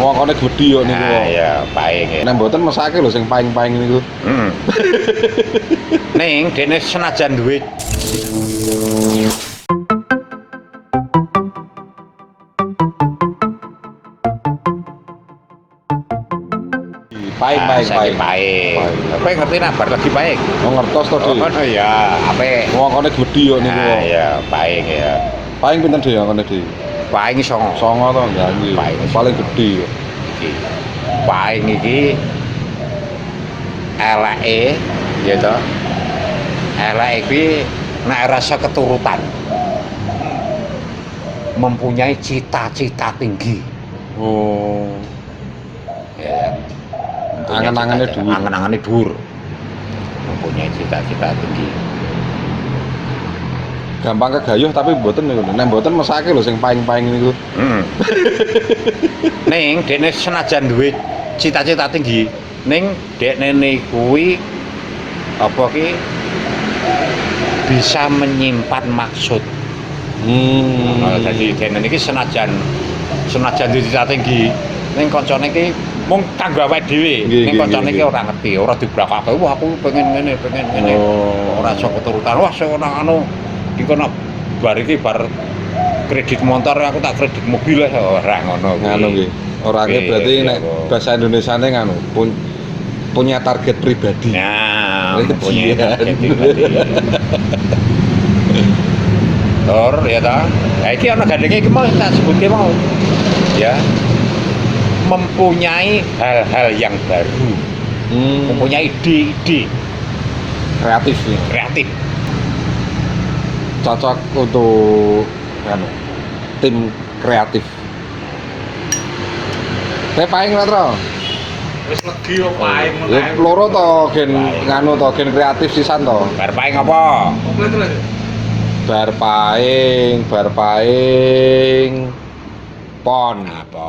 Wongkone gedhi yo niku kok. Iya, paing ya. Nek mboten mesake lho sing paing-paing niku. Ning dene senajan duwe Paing. paing. Kowe ngerti nak bar lagi paing? Oh ngertos to, Oh, Dik. iya, ape? Wongkone gedhi yo niku kok. Iya, paing ya. Paing pinten Dik wongkone Dik? Paing songo. Songo to enggak nggih. Paing. Paling gedhi yo. Iki. Paing iki eleke ya to. Eleke iki nek rasa keturutan. Mempunyai cita-cita tinggi. Oh. Ya. Angen-angene dhuwur. Angen-angene dhuwur. Mempunyai cita-cita tinggi. Gampang kegayuh tapi mboten niku. Nek mboten mesake lho sing paing-paing niku. Ning dekne senajan duwe cita-cita tinggi, ning dekne kuwi apa ki bisa menyimpan maksud. Dadi dekne iki senajan duwe cita tinggi, ning kancane iki mung kanggo awake dhewe. Ning kancane iki ora ngerti, ora dibrakake. Wah aku pengen ngene, pengen ngene. Ora iso keturutan. Wah sing ana iki kono bar iki bar kredit motor aku tak kredit mobil ora ngono kuwi. Ngono nggih. Ora nggih berarti nek bahasa Indonesiane nganu punya target pribadi. Nah, punya target pribadi. Tor ya ta. Lah iki ana gandenge iki mau tak sebutke mau. Ya. Mempunyai hal-hal yang baru. Mempunyai ide-ide Kreatif ya. kreatif. Cocok untuk anu tim kreatif. Teh paing lah, Tro. Wis legi kok paing Ya loro to gen nganu to gen kreatif sisan to. Bar paing apa? Komplit lho. Bar paing pon. Apa?